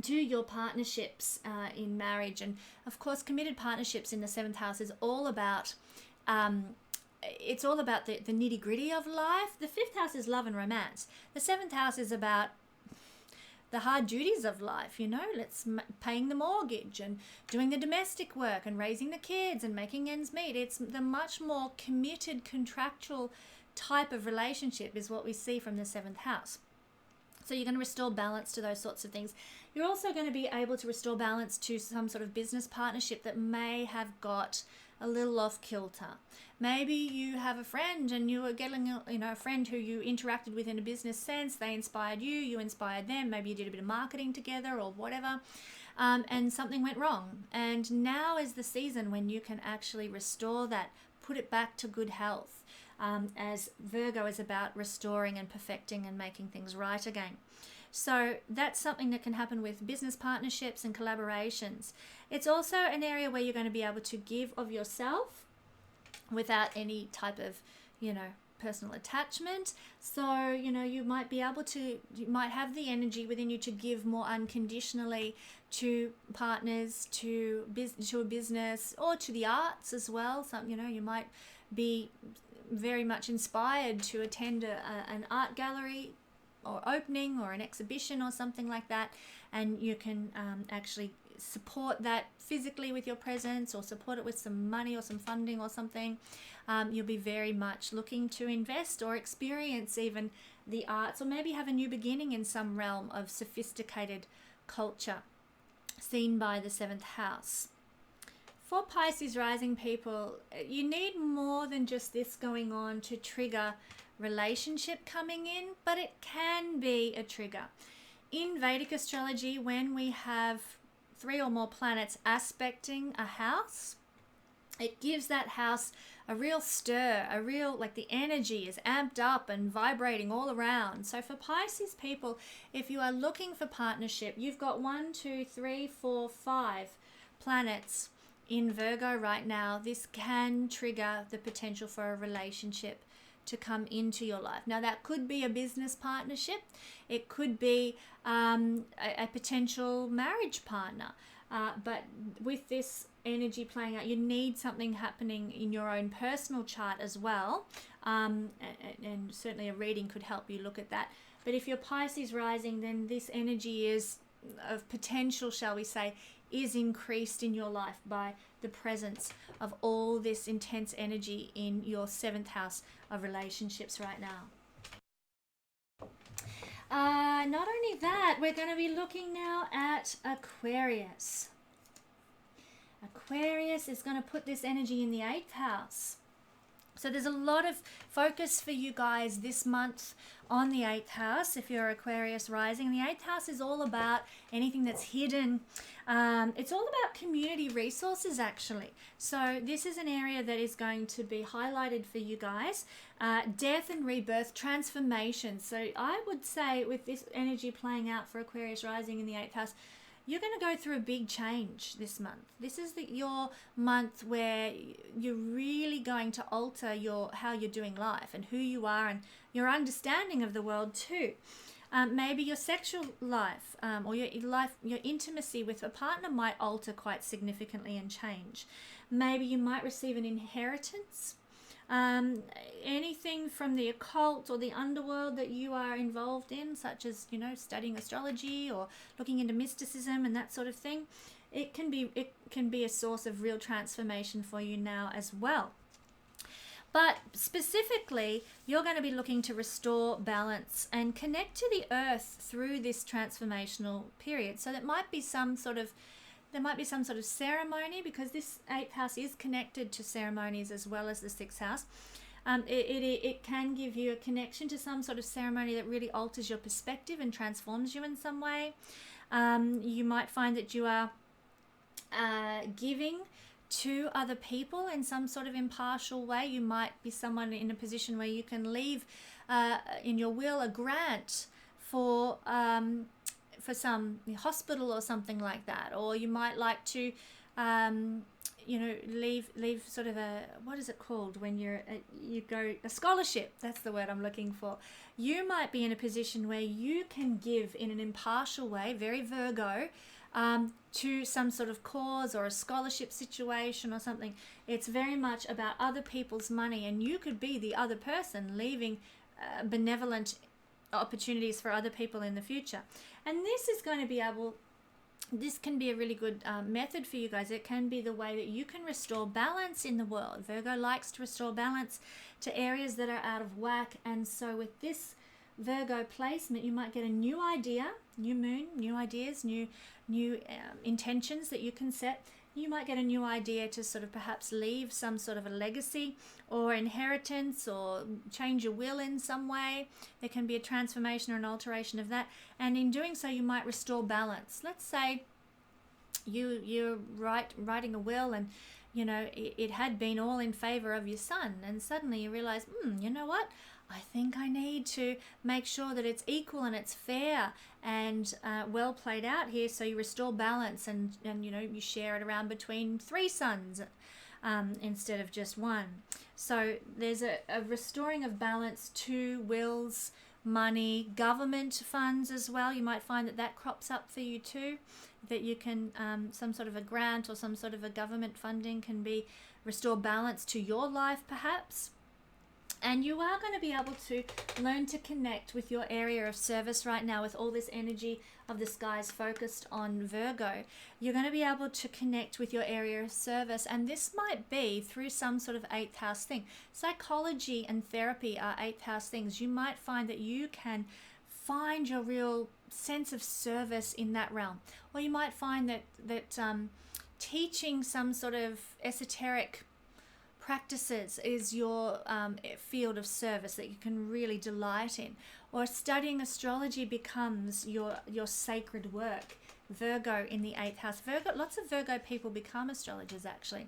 to your partnerships in marriage. And of course, committed partnerships in the 7th house is all about it's all about the nitty-gritty of life. The 5th house is love and romance. The 7th house is about the hard duties of life, paying the mortgage and doing the domestic work and raising the kids and making ends meet. It's the much more committed, contractual type of relationship is what we see from the 7th house. So you're going to restore balance to those sorts of things. You're also going to be able to restore balance to some sort of business partnership that may have got a little off kilter. Maybe you have a friend and you were getting a friend who you interacted with in a business sense. They inspired you, you inspired them. Maybe you did a bit of marketing together or whatever, and something went wrong. And now is the season when you can actually restore that, put it back to good health, as Virgo is about restoring and perfecting and making things right again. So that's something that can happen with business partnerships and collaborations. It's also an area where you're going to be able to give of yourself without any type of, personal attachment. So, you might be able to, you might have the energy within you to give more unconditionally to partners, to a business, or to the arts as well. You might be very much inspired to attend an art gallery or opening or an exhibition or something like that, and you can actually support that physically with your presence or support it with some money or some funding or something. You'll be very much looking to invest or experience even the arts, or maybe have a new beginning in some realm of sophisticated culture seen by the 7th house. For Pisces rising people, you need more than just this going on to trigger relationship coming in, but it can be a trigger. In Vedic astrology, when we have 3 or more planets aspecting a house, it gives that house a real stir, the energy is amped up and vibrating all around. So for Pisces people, if you are looking for partnership, you've got 1, 2, 3, 4, 5 planets in Virgo right now. This can trigger the potential for a relationship to come into your life. Now that could be a business partnership, it could be a potential marriage partner, but with this energy playing out, you need something happening in your own personal chart as well, and certainly a reading could help you look at that. But if you're Pisces rising, then this energy is of potential, shall we say, is increased in your life by the presence of all this intense energy in your 7th house of relationships right now. Not only that, we're going to be looking now at Aquarius. Aquarius is going to put this energy in the 8th house. So there's a lot of focus for you guys this month on the 8th house if you're Aquarius rising. The 8th house is all about anything that's hidden. It's all about community resources, actually. So this is an area that is going to be highlighted for you guys. Death and rebirth, transformation. So I would say with this energy playing out for Aquarius rising in the 8th house, you're going to go through a big change this month. This is your month where you're really going to alter how you're doing life and who you are and your understanding of the world too. Maybe your sexual life or your intimacy with a partner might alter quite significantly and change. Maybe you might receive an inheritance. Anything from the occult or the underworld that you are involved in, such as studying astrology or looking into mysticism and that sort of thing, it can be a source of real transformation for you now as well. But specifically, you're going to be looking to restore balance and connect to the earth through this transformational period. So there might be some sort of ceremony, because this 8th house is connected to ceremonies as well as the 6th house. It can give you a connection to some sort of ceremony that really alters your perspective and transforms you in some way. You might find that you are giving to other people in some sort of impartial way. You might be someone in a position where you can leave in your will a grant for some hospital or something like that, or you might like to leave sort of a, what is it called when you go, a scholarship, that's the word I'm looking for. You might be in a position where you can give in an impartial way, very Virgo, to some sort of cause or a scholarship situation or something. It's very much about other people's money, and you could be the other person leaving benevolent opportunities for other people in the future. And this can be a really good method for you guys. It can be the way that you can restore balance in the world. Virgo likes to restore balance to areas that are out of whack. And so with this Virgo placement, you might get a new idea, new moon, new ideas, new intentions that you can set. You might get a new idea to sort of perhaps leave some sort of a legacy or inheritance, or change your will in some way. There can be a transformation or an alteration of that. And in doing so, you might restore balance. Let's say you're writing a will, and it had been all in favor of your son, and suddenly you realize, you know what? I think I need to make sure that it's equal and it's fair and well played out here. So you restore balance, and you share it around between 3 sons instead of just one. So there's a restoring of balance to wills, money, government funds as well. You might find that crops up for you too, that you can, some sort of a grant or some sort of a government funding can be restore balance to your life perhaps. And you are going to be able to learn to connect with your area of service right now, with all this energy of the skies focused on Virgo. You're going to be able to connect with your area of service, and this might be through some sort of 8th house thing. Psychology and therapy are 8th house things. You might find that you can find your real sense of service in that realm. Or you might find that teaching some sort of esoteric practices is your field of service that you can really delight in. Or studying astrology becomes your sacred work. Virgo in the 8th house. Lots of Virgo people become astrologers actually,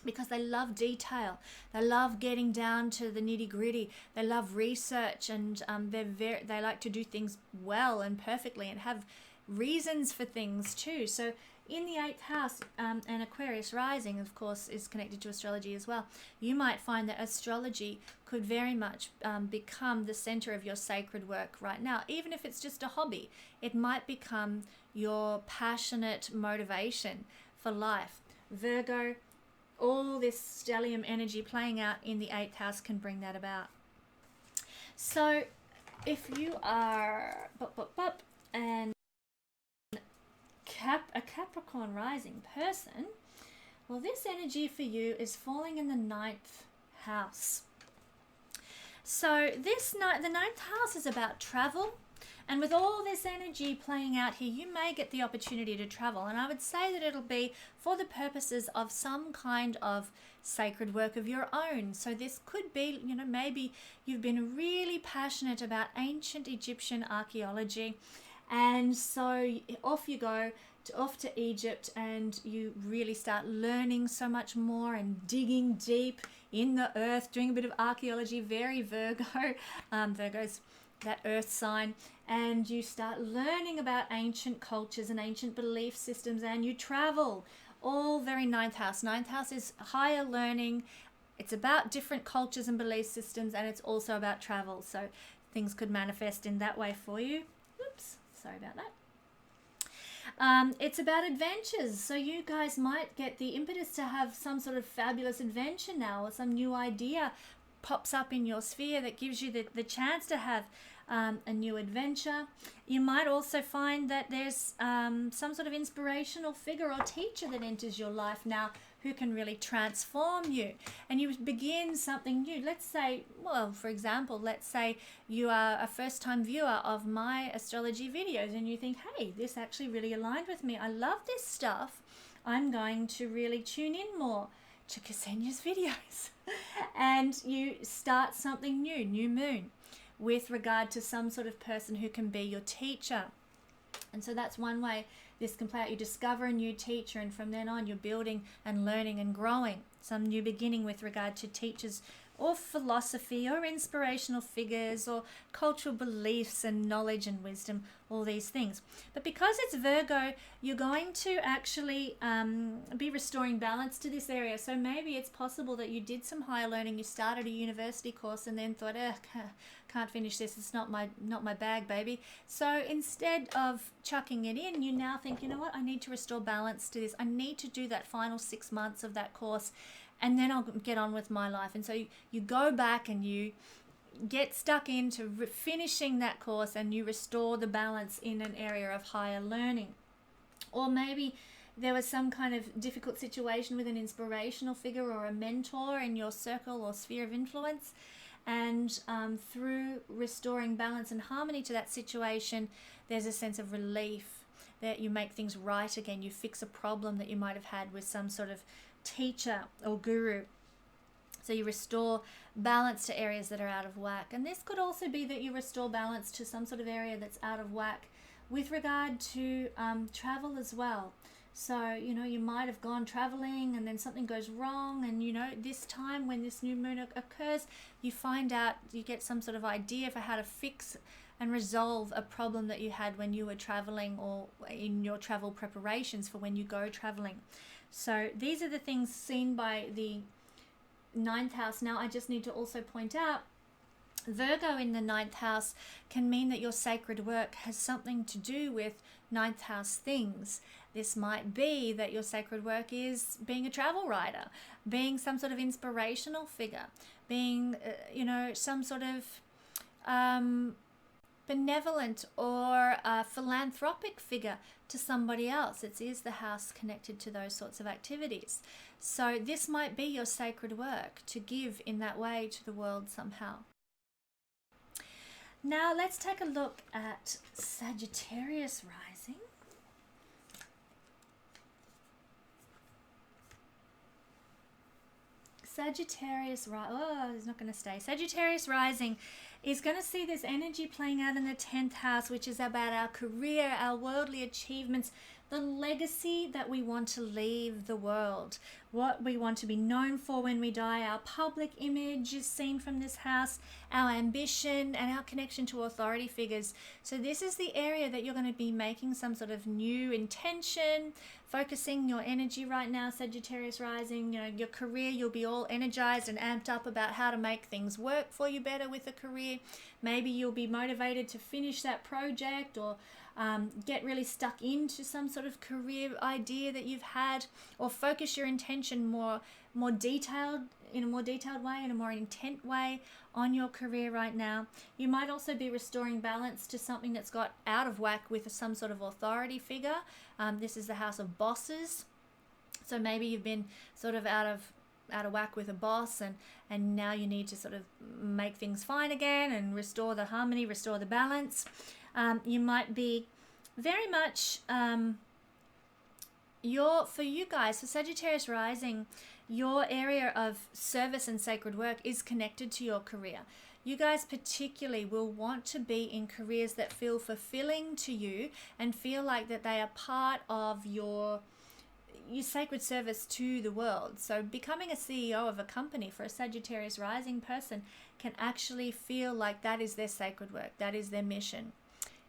because they love detail. They love getting down to the nitty gritty. They love research, and they like to do things well and perfectly, and have reasons for things too. So in the 8th house, and Aquarius Rising, of course, is connected to astrology as well. You might find that astrology could very much become the center of your sacred work right now. Even if it's just a hobby, it might become your passionate motivation for life. Virgo, all this stellium energy playing out in the 8th house can bring that about. So if you are and a Capricorn Rising person, well, this energy for you is falling in the 9th house. So the 9th house is about travel, and with all this energy playing out here, you may get the opportunity to travel, and I would say that it'll be for the purposes of some kind of sacred work of your own. So this could be, maybe you've been really passionate about ancient Egyptian archaeology, and so off you go off to Egypt, and you really start learning so much more and digging deep in the earth, doing a bit of archaeology, very Virgo. Virgo's that earth sign, and you start learning about ancient cultures and ancient belief systems, and you travel. All very 9th house. 9th house is higher learning. It's about different cultures and belief systems, and it's also about travel. So things could manifest in that way for you. Oops, sorry about that. It's about adventures, so you guys might get the impetus to have some sort of fabulous adventure now, or some new idea pops up in your sphere that gives you the chance to have a new adventure. You might also find that there's some sort of inspirational figure or teacher that enters your life now who can really transform you, and you begin something new. Let's say, well, for example, let's say you are a first-time viewer of my astrology videos, and you think, hey, this actually really aligned with me. I love this stuff. I'm going to really tune in more to Kesenya's videos. And you start something new moon, with regard to some sort of person who can be your teacher. And so that's one way this can play out. You discover a new teacher, and from then on you're building and learning and growing. Some new beginning with regard to teachers or philosophy or inspirational figures or cultural beliefs and knowledge and wisdom, all these things. But because it's Virgo, you're going to actually be restoring balance to this area. So maybe it's possible that you did some higher learning, you started a university course and then thought, can't finish this, it's not my bag, baby. So instead of chucking it in, you now think, you know what, I need to restore balance to this. I need to do that final 6 months of that course, and then I'll get on with my life. And so you go back and you get stuck into finishing that course, and you restore the balance in an area of higher learning. Or maybe there was some kind of difficult situation with an inspirational figure or a mentor in your circle or sphere of influence, and through restoring balance and harmony to that situation, there's a sense of relief that you make things right again. You fix a problem that you might have had with some sort of teacher or guru. So you restore balance to areas that are out of whack. And this could also be that you restore balance to some sort of area that's out of whack with regard to travel as well. So, you might have gone traveling and then something goes wrong, and this time when this new moon occurs, you find out, you get some sort of idea for how to fix and resolve a problem that you had when you were traveling, or in your travel preparations for when you go traveling. So these are the things seen by the 9th house. Now I just need to also point out, Virgo in the 9th house can mean that your sacred work has something to do with 9th house things. This might be that your sacred work is being a travel writer, being some sort of inspirational figure, being, some sort of benevolent or philanthropic figure to somebody else. It is the house connected to those sorts of activities. So this might be your sacred work, to give in that way to the world somehow. Now let's take a look at Sagittarius Rising. Sagittarius Rising, it's not going to stay. Sagittarius Rising is going to see this energy playing out in the 10th house, which is about our career, our worldly achievements, the legacy that we want to leave the world, what we want to be known for when we die. Our public image is seen from this house, our ambition and our connection to authority figures. So this is the area that you're going to be making some sort of new intention, focusing your energy right now, Sagittarius Rising. Your career, you'll be all energized and amped up about how to make things work for you better with a career. Maybe you'll be motivated to finish that project, or get really stuck into some sort of career idea that you've had, or focus your intention more detailed, in a more detailed way, in a more intent way on your career right now. You might also be restoring balance to something that's got out of whack with some sort of authority figure. This is the house of bosses. So maybe you've been sort of out of whack with a boss, and now you need to sort of make things fine again and restore the harmony, restore the balance. You might be very much, for you guys, for Sagittarius Rising, your area of service and sacred work is connected to your career. You guys particularly will want to be in careers that feel fulfilling to you and feel like that they are part of your sacred service to the world. So becoming a CEO of a company for a Sagittarius Rising person can actually feel like that is their sacred work, that is their mission.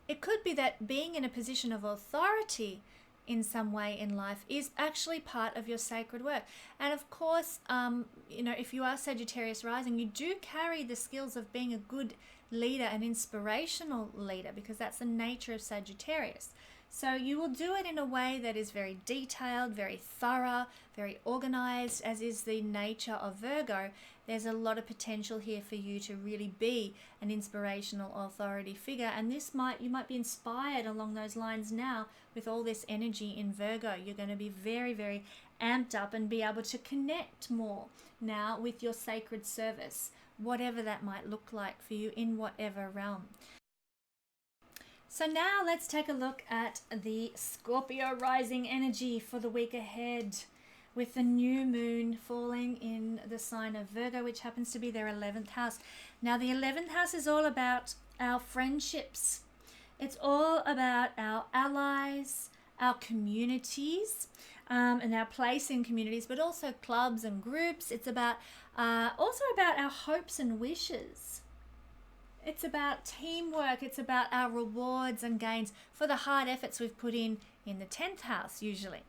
It could be that being in a position of authority in some way in life is actually part of your sacred work. And of course, if you are Sagittarius Rising, you do carry the skills of being a good leader, an inspirational leader, because that's the nature of Sagittarius. So you will do it in a way that is very detailed, very thorough, very organized, as is the nature of Virgo. There's a lot of potential here for you to really be an inspirational authority figure. And you might be inspired along those lines now with all this energy in Virgo. You're going to be very, very amped up and be able to connect more now with your sacred service, whatever that might look like for you in whatever realm. So now let's take a look at the Scorpio rising energy for the week ahead, with the new moon falling in the sign of Virgo, which happens to be their 11th house. Now the 11th house is all about our friendships. It's all about our allies, our communities, and our place in communities, but also clubs and groups. It's about also about our hopes and wishes. It's about teamwork. It's about our rewards and gains for the hard efforts we've put in the 10th house usually.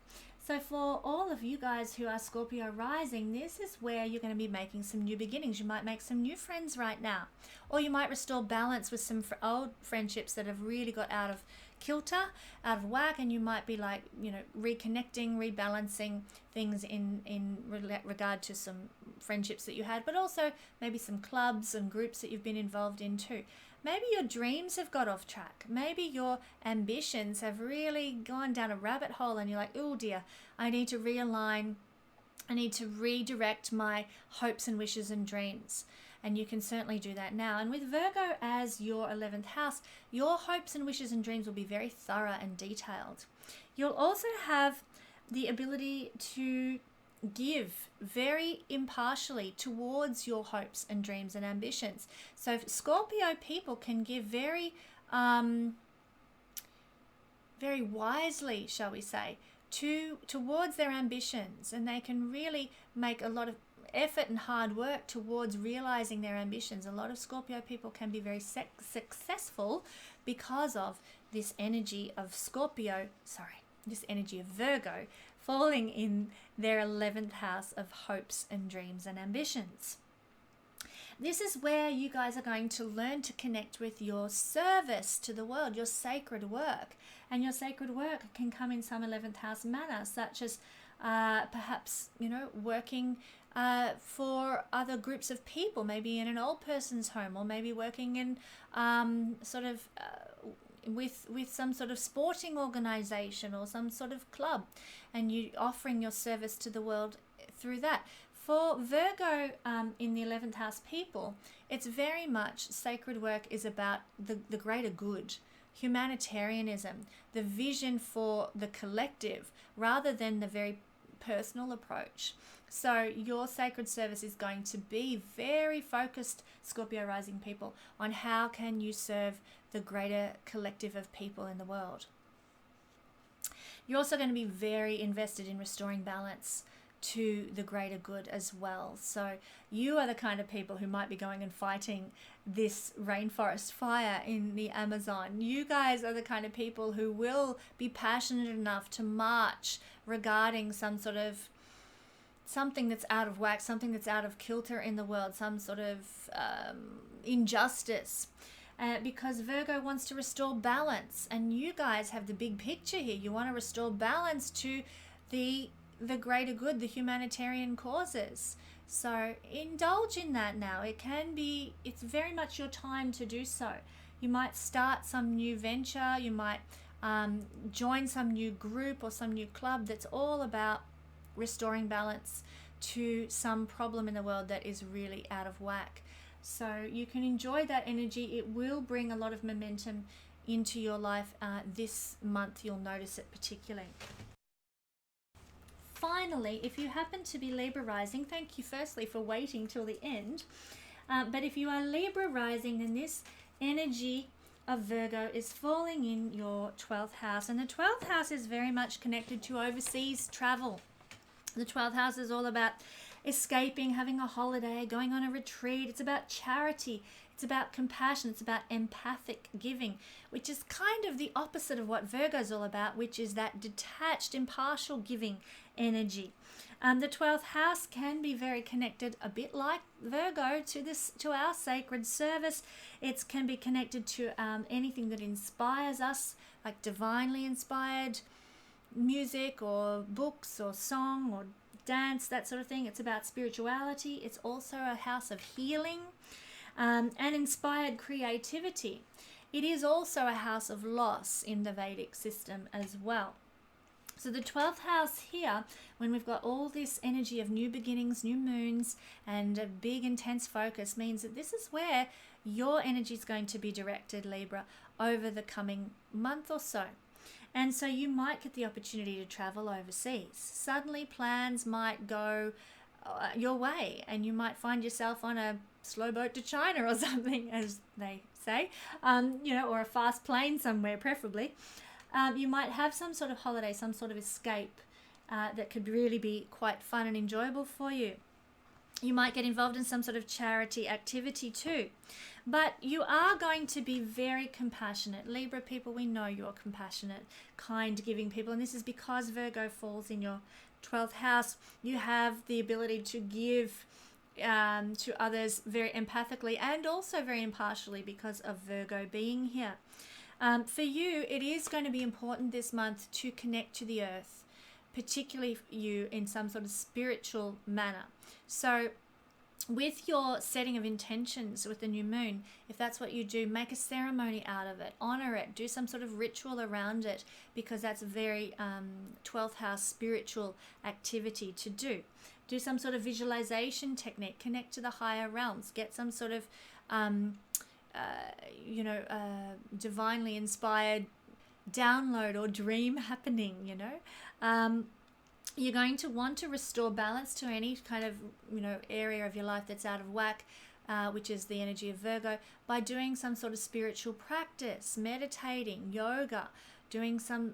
So for all of you guys who are Scorpio rising, this is where you're going to be making some new beginnings. You might make some new friends right now, or you might restore balance with some old friendships that have really got out of kilter, out of whack, and you might be like, you know, reconnecting, rebalancing things in regard to some friendships that you had, but also maybe some clubs and groups that you've been involved in too. Maybe your dreams have got off track. Maybe your ambitions have really gone down a rabbit hole and you're like, oh dear, I need to realign. I need to redirect my hopes and wishes and dreams. And you can certainly do that now. And with Virgo as your 11th house, your hopes and wishes and dreams will be very thorough and detailed. You'll also have the ability to give very impartially towards your hopes and dreams and ambitions. So Scorpio people can give very wisely, shall we say, towards their ambitions, and they can really make a lot of effort and hard work towards realizing their ambitions. A lot of Scorpio people can be very successful because of this energy of this energy of Virgo falling in their 11th house of hopes and dreams and ambitions. This is where you guys are going to learn to connect with your service to the world, your sacred work. And your sacred work can come in some 11th house manner, such as perhaps, you know, working for other groups of people, maybe in an old person's home, or maybe working in with some sort of sporting organization or some sort of club, and you offering your service to the world through that. For Virgo in the 11th house people, it's very much sacred work is about the greater good, humanitarianism, the vision for the collective rather than the very personal approach. So your sacred service is going to be very focused, Scorpio rising people, on how can you serve the greater collective of people in the world. You're also going to be very invested in restoring balance to the greater good as well. So you are the kind of people who might be going and fighting this rainforest fire in the Amazon. You guys are the kind of people who will be passionate enough to march regarding some sort of something that's out of whack, something that's out of kilter in the world, some sort of injustice. Because Virgo wants to restore balance, and you guys have the big picture here. You want to restore balance to the greater good, the humanitarian causes. So indulge in that now. It's very much your time to do so. You might start some new venture. You might join some new group or some new club that's all about restoring balance to some problem in the world that is really out of whack. So you can enjoy that energy. It will bring a lot of momentum into your life this month. You'll notice it particularly. Finally, if you happen to be Libra rising, thank you firstly for waiting till the end. But if you are Libra rising, then this energy of Virgo is falling in your 12th house. And the 12th house is very much connected to overseas travel. The 12th house is all about escaping, having a holiday, going on a retreat. It's about charity. It's about compassion. It's about empathic giving, which is kind of the opposite of what Virgo is all about, which is that detached, impartial giving energy. The 12th house can be very connected, a bit like Virgo, to our sacred service. It can be connected to anything that inspires us, like divinely inspired music or books or song or dance, that sort of thing. It's about spirituality. It's also a house of healing and inspired creativity. It is also a house of loss in the Vedic system as well. So the 12th house here, when we've got all this energy of new beginnings, new moons, and a big intense focus, means that this is where your energy is going to be directed, Libra, over the coming month or so. And so you might get the opportunity to travel overseas. Suddenly plans might go your way, and you might find yourself on a slow boat to China or something, as they say, or a fast plane somewhere, preferably. You might have some sort of holiday, some sort of escape, that could really be quite fun and enjoyable for you. You might get involved in some sort of charity activity too. But you are going to be very compassionate. Libra people, we know you're compassionate, kind, giving people. And this is because Virgo falls in your 12th house. You have the ability to give to others very empathically and also very impartially because of Virgo being here. For you, it is going to be important this month to connect to the earth, particularly you in some sort of spiritual manner. So with your setting of intentions with the new moon, if that's what you do, make a ceremony out of it, honor it, do some sort of ritual around it, because that's a very 12th house spiritual activity to do. Do some sort of visualization technique, connect to the higher realms, get some sort of divinely inspired download or dream happening, You're going to want to restore balance to any kind of, area of your life that's out of whack, which is the energy of Virgo, by doing some sort of spiritual practice, meditating, yoga,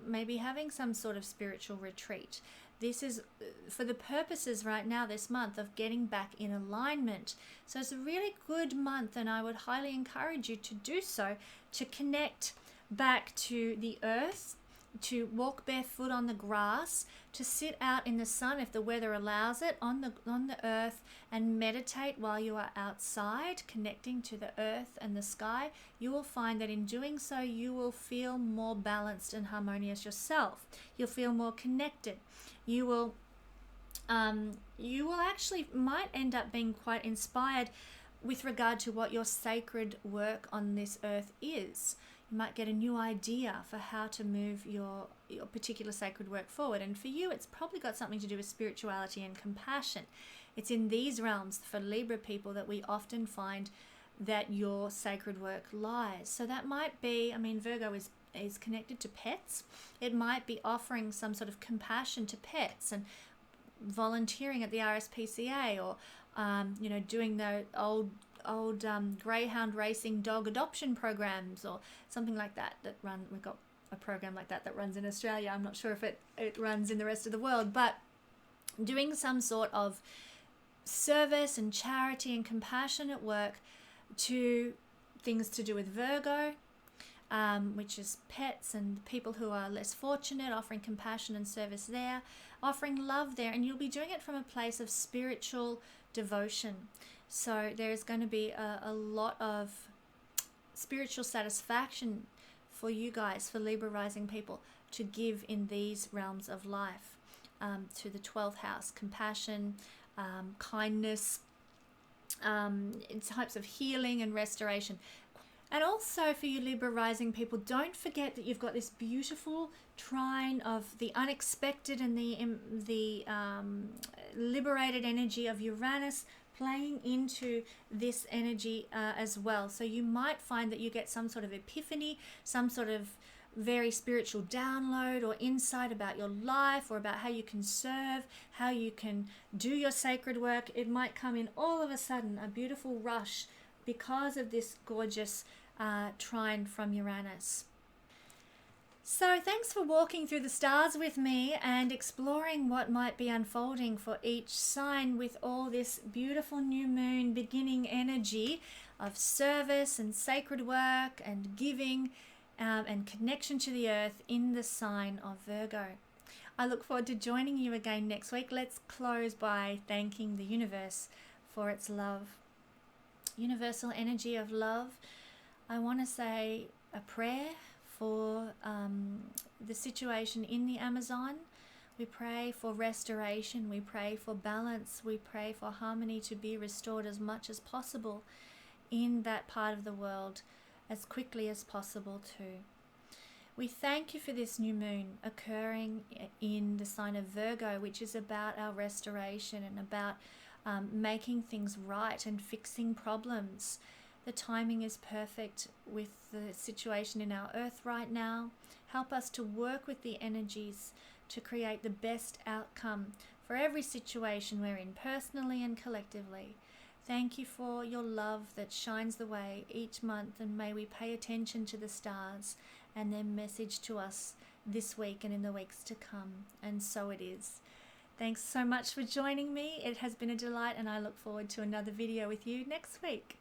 maybe having some sort of spiritual retreat. This is for the purposes right now this month of getting back in alignment. So it's a really good month, and I would highly encourage you to do so, to connect back to the earth, to walk barefoot on the grass, to sit out in the sun if the weather allows it on the earth, and meditate while you are outside, connecting to the earth and the sky. You will find that in doing so, you will feel more balanced and harmonious yourself. You'll feel more connected. You will actually might end up being quite inspired with regard to what your sacred work on this earth is. You might get a new idea for how to move your particular sacred work forward. And for you, it's probably got something to do with spirituality and compassion. It's in these realms for Libra people that we often find that your sacred work lies. So that might be, Virgo is connected to pets. It might be offering some sort of compassion to pets and volunteering at the RSPCA, or doing the old greyhound racing dog adoption programs or something like that run. We've got a program like that runs in Australia. I'm not sure if it runs in the rest of the world, but doing some sort of service and charity and compassionate work to things to do with Virgo, which is pets and people who are less fortunate, offering compassion and service there, offering love there, and you'll be doing it from a place of spiritual devotion. So there's going to be a lot of spiritual satisfaction for you guys, for Libra rising people, to give in these realms of life, to the 12th house, compassion, kindness, types of healing and restoration. And also for you Libra rising people, don't forget that you've got this beautiful trine of the unexpected and the liberated energy of Uranus playing into this energy as well. So you might find that you get some sort of epiphany, some sort of very spiritual download or insight about your life, or about how you can serve, how you can do your sacred work. It might come in all of a sudden, a beautiful rush, because of this gorgeous trine from Uranus. So thanks for walking through the stars with me and exploring what might be unfolding for each sign with all this beautiful new moon beginning energy of service and sacred work and giving and connection to the earth in the sign of Virgo. I look forward to joining you again next week. Let's close by thanking the universe for its love. Universal energy of love. I want to say a prayer for the situation in the Amazon. We pray for restoration. We pray for balance. We pray for harmony to be restored as much as possible in that part of the world, as quickly as possible too. We thank you for this new moon occurring in the sign of Virgo, which is about our restoration and about making things right and fixing problems. The timing is perfect with the situation in our earth right now. Help us to work with the energies to create the best outcome for every situation we're in, personally and collectively. Thank you for your love that shines the way each month, and may we pay attention to the stars and their message to us this week and in the weeks to come. And so it is. Thanks so much for joining me. It has been a delight, and I look forward to another video with you next week.